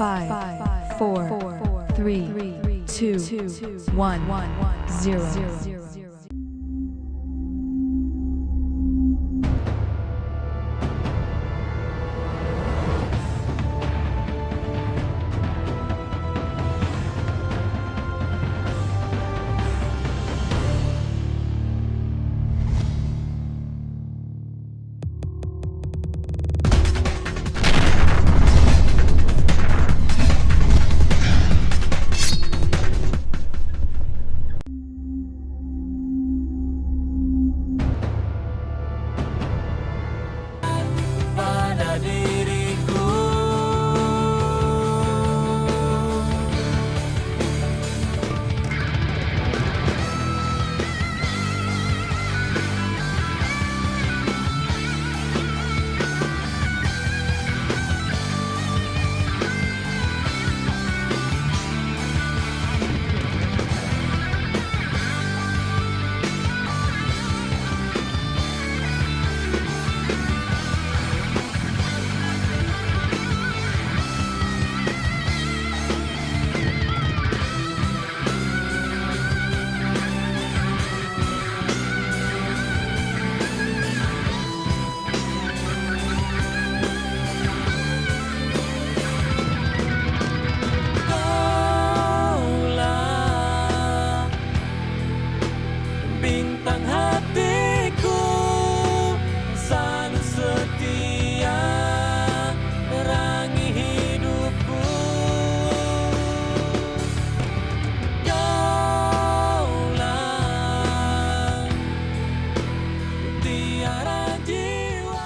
5, 4, 3, 2, 1, 0. Bintang hatiku, selalu setia, nerangi hidupku. Kaulah mutiara jiwa.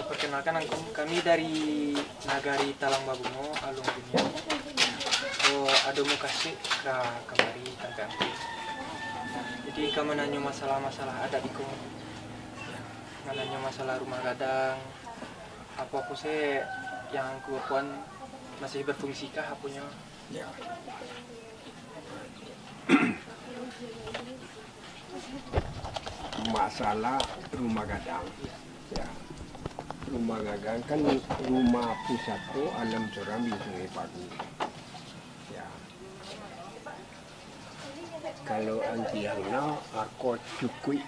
Perkenalkan kami dari Nagari Talang Babungo, Alung Dunia. Ada mau kasih ke kemari tante aku. Jadi kami nanya masalah-masalah adat iku. Nanya masalah rumah gadang. Apa-apa sih yang kuapuan masih berfungsikah apunya? Ya. Masalah rumah gadang. Ya. Rumah gadang kan rumah pusatku alam seram di Sungai Pagu. Ya. Kalau antiangna aku cukui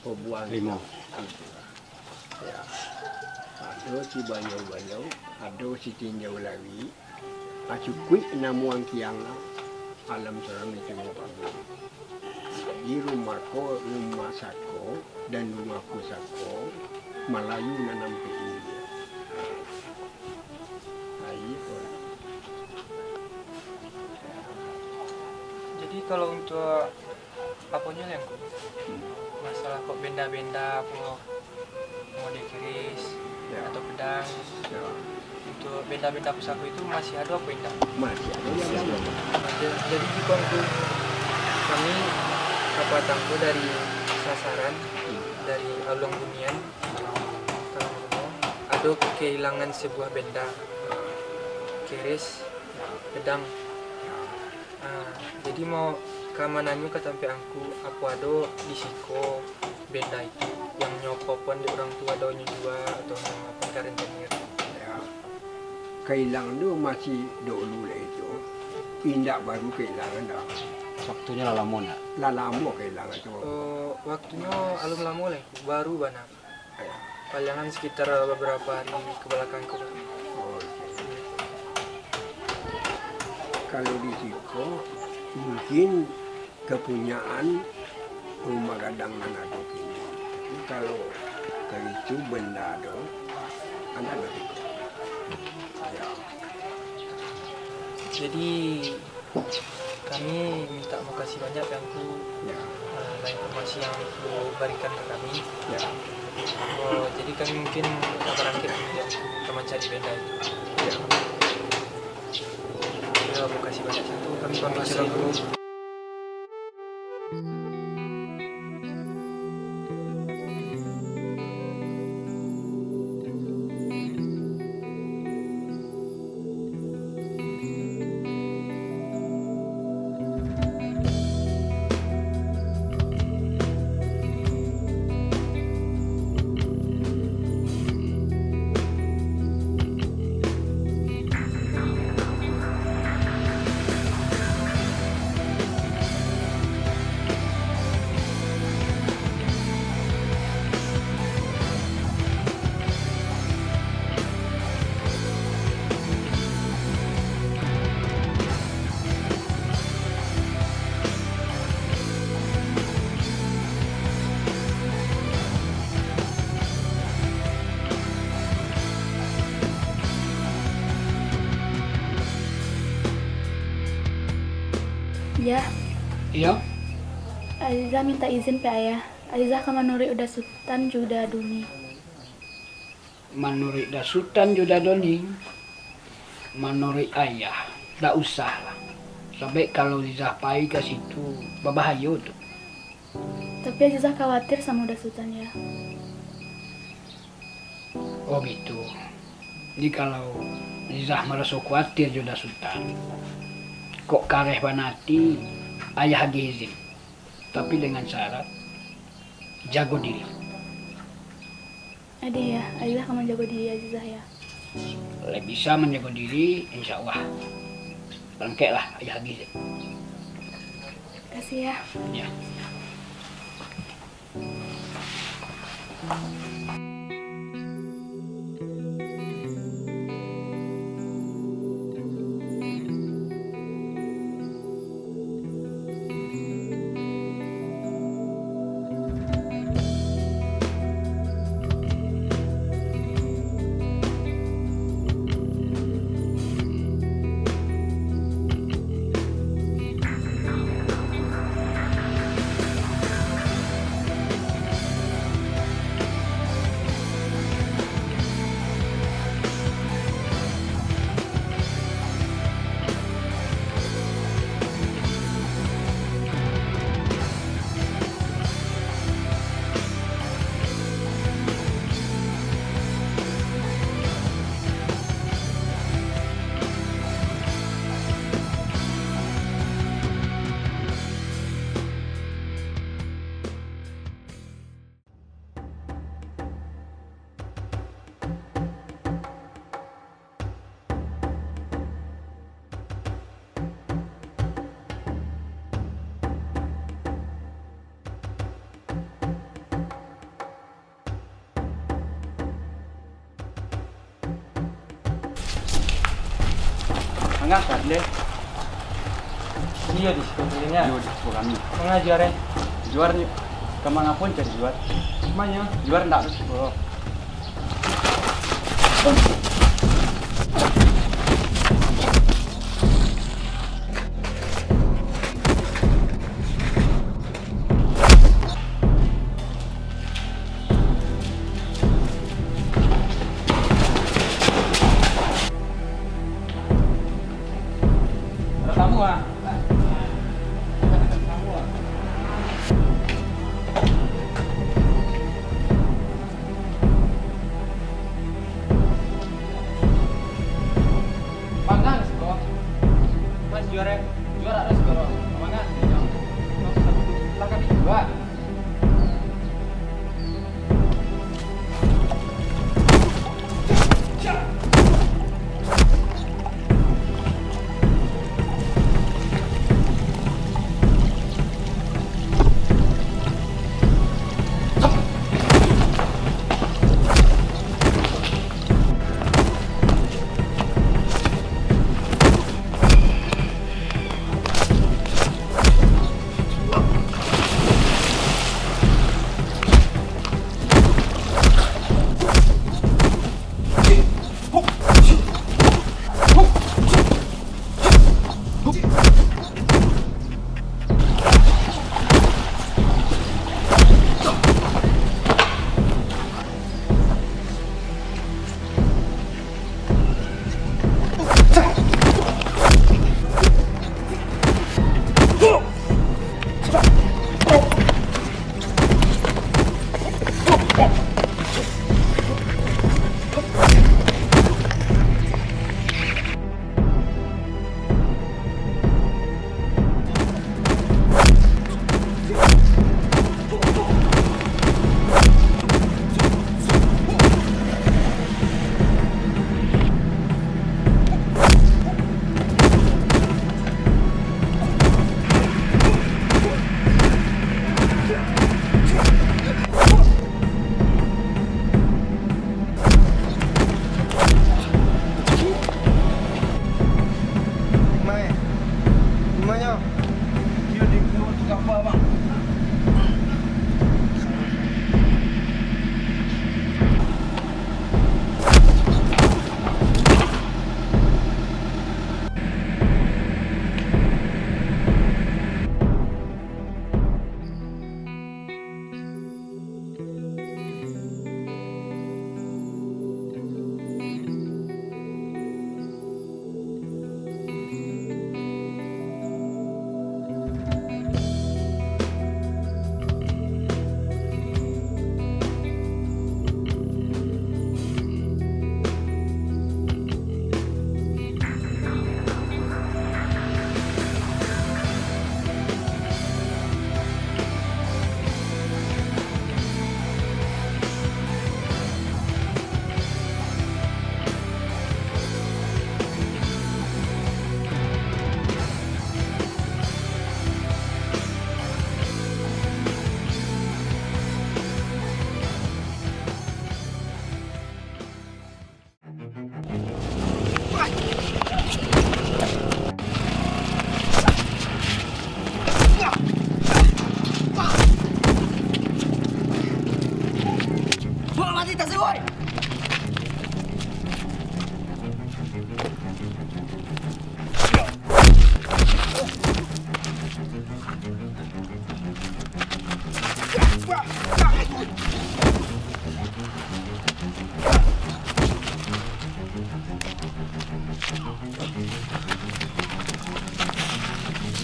pebuang lima. Ya. Ada si banyau-banyau, ada si tinjau lawi. Acukui namuang kiangna alam seram di Sungai Pagu. Di rumahku, rumah sako dan rumah pusatku Melayu nanam PI. Jadi kalau untuk apanya yang masalah kok benda-benda apa mau dikiris atau pedang untuk benda-benda pusaka itu masih ada apa enggak? Masih ada yang lain. Jadi jika untuk kami kapatangku dari sasaran dari Alung Bunian ada kehilangan sebuah benda keris pedang. Jadi mau kamanannya ketampe angku aku ada di siko benda itu yang nyokopan di orang tua doanya juga atau apa rentenir. Kailang tu masih dulu lah itu. indah baru kehilangan dah. Waktunya lama nak. Lama kehilangan tu. Waktunya alum lama leh, baru bana. Ya. Palingan sekitar beberapa hari ke belakang kok. Oh, okey. Kalau di Siko mungkin kepunyaan rumah gadang Manado ini. Tapi kalau itu benda ada, anda lebih. Ya. Jadi kami minta makasih banyak yang ku Ya. informasi yang ku berikan ke kami. Ya. Jadi kami mungkin berangkat untuk mencari benda itu. Ya. Ya, makasih banyak satu. Kami pamit dulu. Ya, Iya. Aziza minta izin pe ayah. Aziza ke Manuri udah Sultan juga Duni. Menurut dah Sultan juga doni. Menurut ayah, dah usah lah. Sampai kalau Zizah pai ke situ, berbahaya tu. Tapi Aziza khawatir sama udah Sultan ya. Oh gitu. Jadi kalau Zizah merasa khawatir juga Sultan. Kok kareh banati, ayah lagi izin. Tapi dengan syarat, jago diri. Adi ya, Aziza kamu jago diri Aziza ya. Kalau bisa menjaga diri, insya Allah. Bangkitlah ayah lagi izin. Kasih ya. Ya. Angkat deh. Iya di situ punya. Yo di sekolah kami. Mengajar ya. Juar kemana pun cari juar. Semuanya. Juar ndak ada sekolah. Tamu ah. Mangan sekolah. Mas juara ada sekolah. Mangan. Lah kami juga.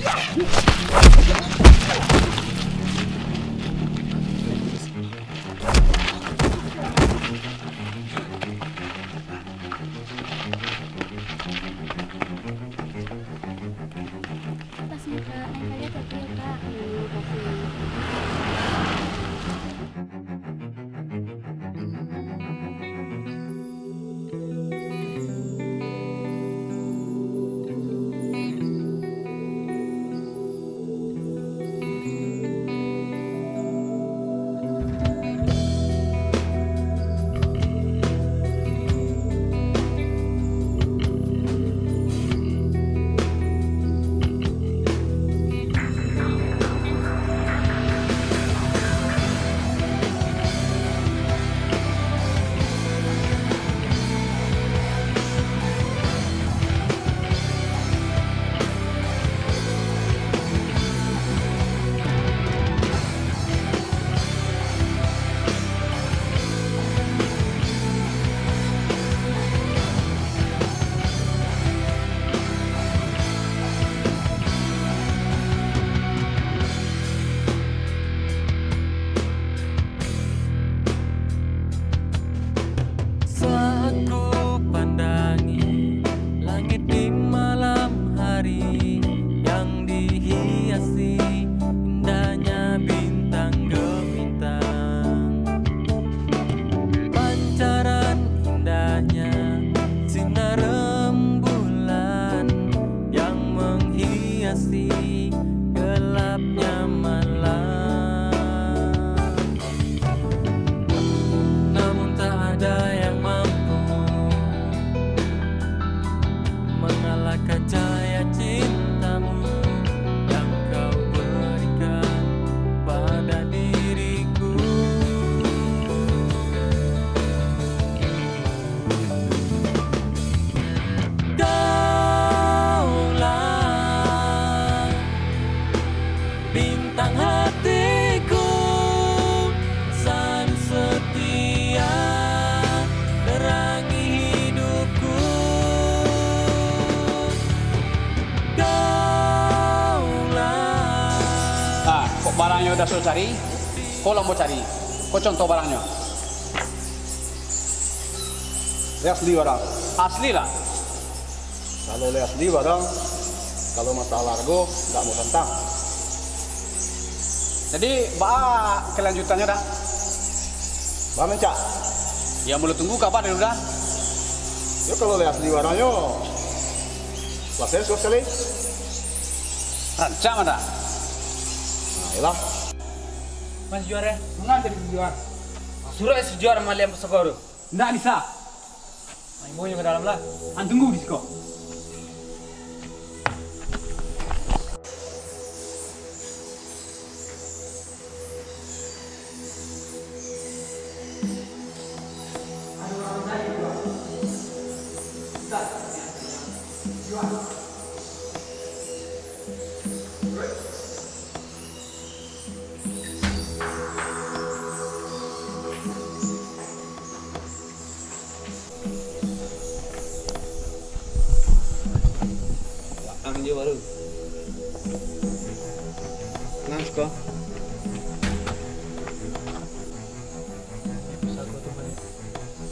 Pas muka naik aja tapi ya kak. Saat ku pandangi langit di malam hari yang dihiasi indahnya bintang gemintang, pancaran indahnya sinar rembulan yang menghiasi gelapnya malam. Namun tak ada yang mampu mengalahkan cahaya cintamu yang kau berikan pada diriku. Kaulah bintang hatiku, san setia nerangi hidupku. Kaulah Ah, kok barangnya udah suruh cari? Kau mau cari. Kau contoh barangnya. Lihat sendiri barang. Asli lah. Kalau lihat sendiri barang, kalau masalah harga nggak mau tentang. Jadi, kelanjutannya dah. Bang mencak. Ya mulai tunggu kapan ya udah. Ya kalau lihat sendiri barangnya, pasien sudah sekali. Rancang ada. Nah, iyalah. Mas juara, Mengan jadi juara. suruh sejuara malian pesakoro. Nggak bisa. Main ke dalam lah. An tunggu di siko. Ang dia baru. Nang kok.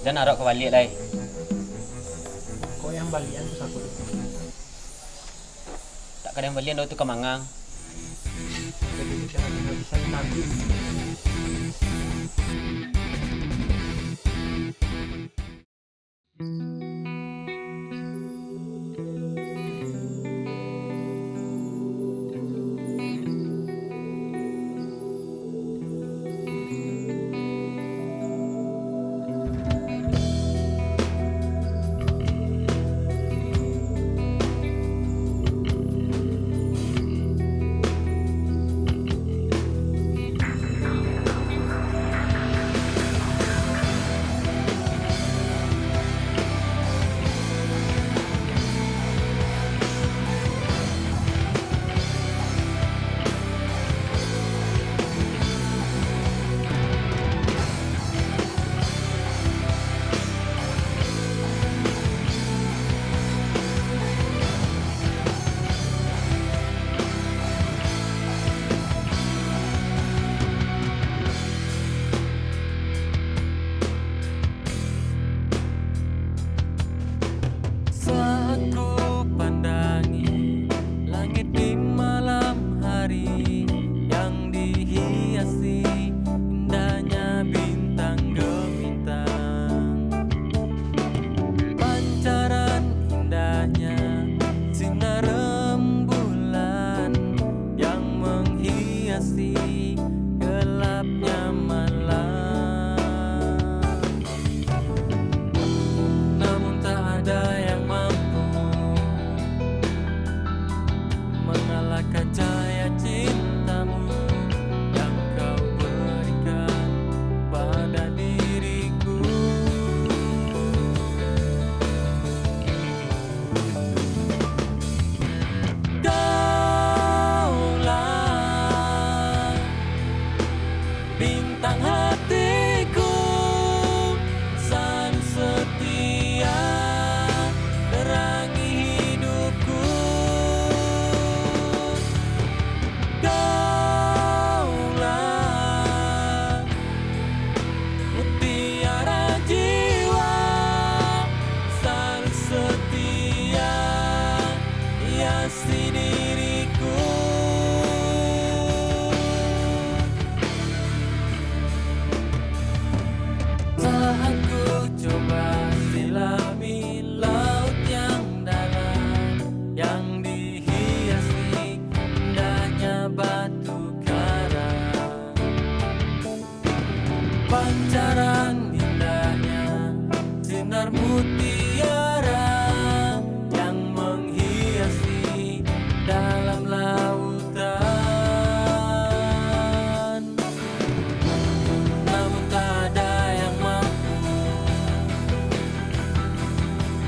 Dan naruh ke balik lah. Kau yang balian tuh aku. Tak ada yang balian dah tu ke Mangang. Jadi jangan bisa nanti. mengalahkan cahaya cintamu yang kau berikan pada diriku. Kaulah bintang hatiku, selalu setia terangi hidupku. Kaulah mutiara jiwa, selalu setia hiasi diriku. Saat ku coba silami laut yang dalam, yang dihiasi indahnya batu karang, pancaran indahnya sinar mutiara yang menghiasi dalam lautan. Namun tak ada yang mampu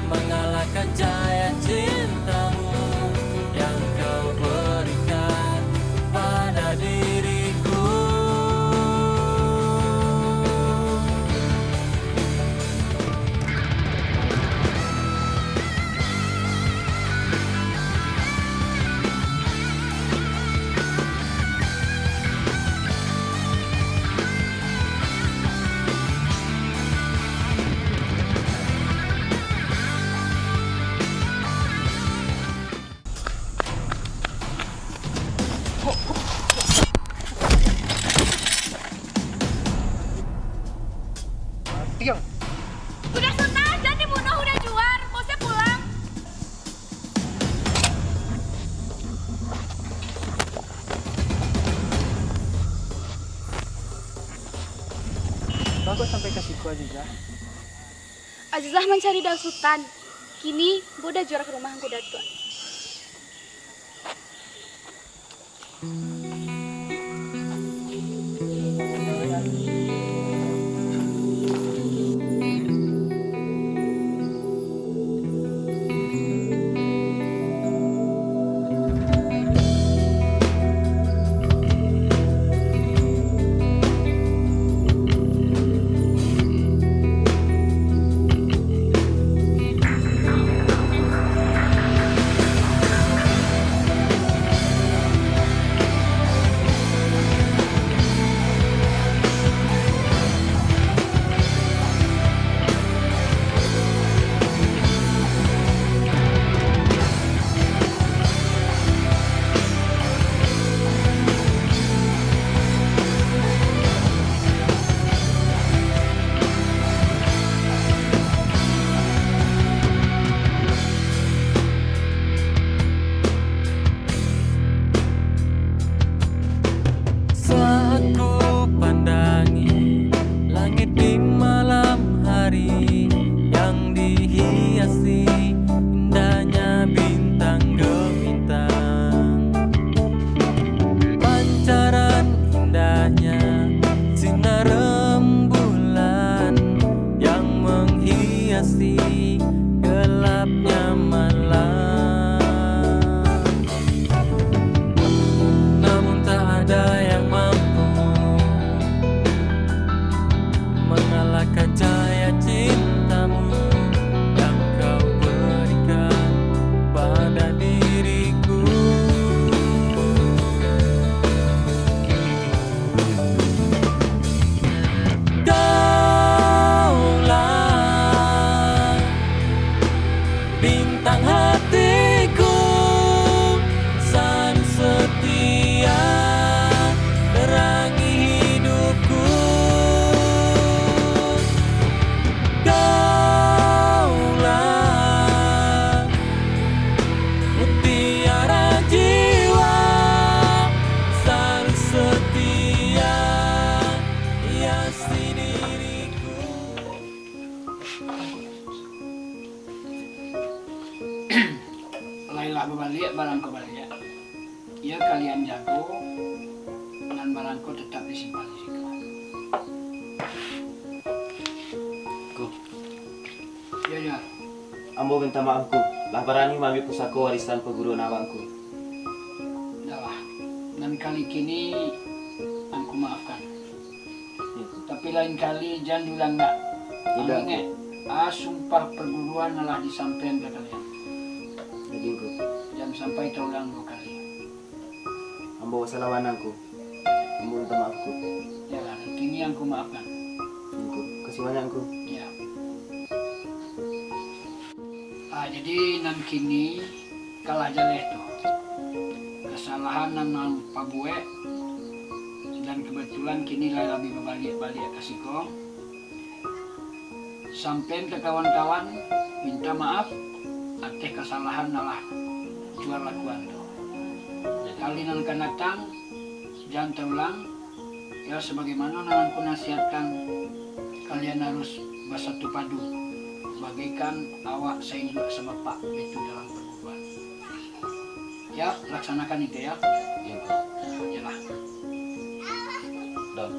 mengalahkan cahaya cintamu yang kau berikan pada diriku. Tiang. Udah Sultan, jangan dibunuh, udah juar. Bosnya pulang. Bagus sampai ke situ Azizah. Azizah mencari Dal Sultan. Kini, gue udah juara ke rumah gue datua. ya kalian jago dan barangku tetap disimpan di situ. Ku, Ya. ambo minta maafku. Lah barani mami pusaka warisan perguruan abangku. Udahlah. Dan kali kini aku maafkan. Tapi lain kali jangan diulang nak. Tidak. Ingat, sumpah perguruan adalah disampaikan ke kalian. Jadi ku, Jangan sampai terulang 2 kali. ambo wasalawananku. Ambo minta maafku. Ya lah, dan kini aku maafkan. Ku, kasih banyakku. Ya. Jadi nan kini kalah jaleh tu. Kesalahan nan pabue dan kebetulan kini lah lebih berbalik-balik ke siko. Sampai ke kawan-kawan minta maaf atas kesalahan nalah jual lakuan tu. Kali nan akan datang jangan terulang. Ya sebagaimana nan aku nasihatkan kalian harus bersatu padu. Bagaikan awak seinduk sama Pak itu dalam perguruan. Ya, laksanakan itu ya. Iya, ku. Yalah. Don,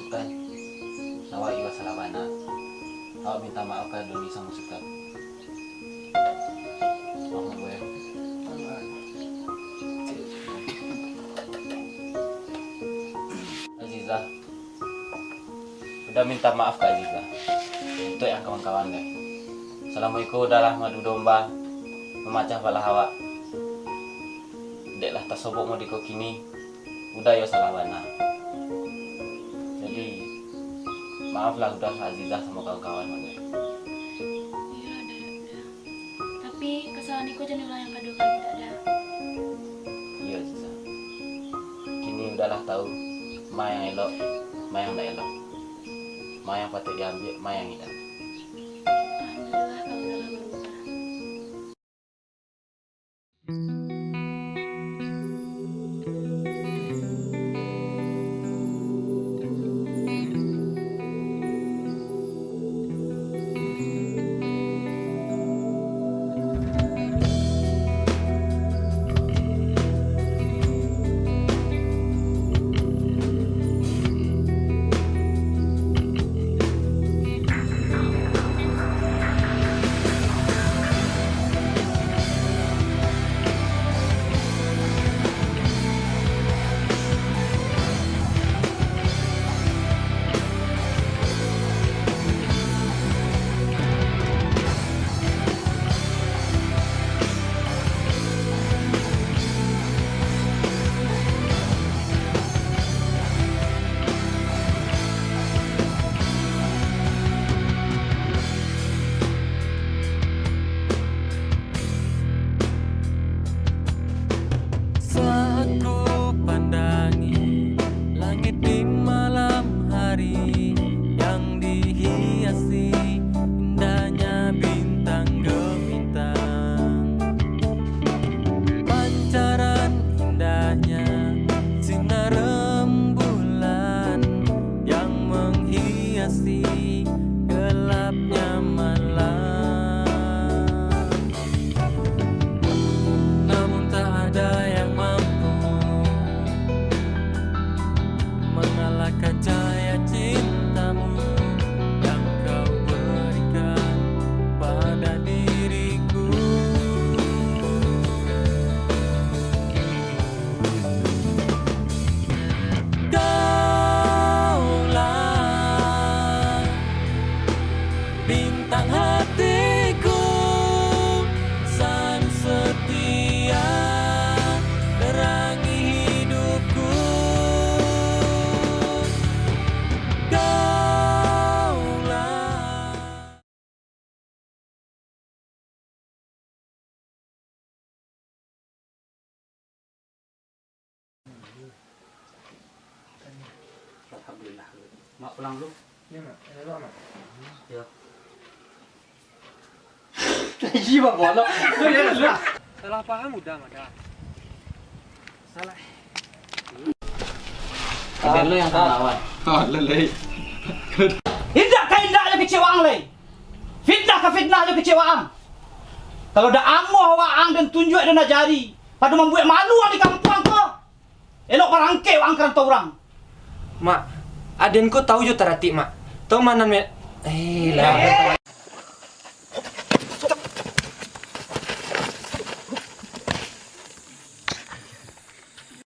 Sultan, nawak iwa salabana. Awak minta maaf ke Doni sama Sultan. Maaf gue. Azizah, udah minta maaf ke Azizah. Untuk yang kawan-kawan deh. Assalamualaikum udahlah madu domba memacah bala hawa. Deklah tasobok mau diko kini. Udah yo salah bana. Jadi maaflah udah Azizah sama kawan-kawan mana. Iya, ada. Tapi kesalahan itu jangan ulang yang kedua kali, tidak ada. Iya Azizah. Kini udahlah tahu ma yang elok, ma yang tak elok. Ma yang patut diambil, ma yang tidak. Alhamdulillah kalau udah berubah. Alhamdulillah. Mak pulang dulu. Iya, Mak. Elok, Mak. Ya. Iya, bolok. Salah paham udah, Mak. Salah. Ada lu yang lawan. Indah ka indahnya kecewaan leh. Fitnah ka fitnahnya kecewaan. Kalau dah amuh waang dan tunjuk dan ajari, pada membuat malu di kampung angkaran tau orang. Mak, adenku tahu jo tarati mak. Tahu mana me? Lah.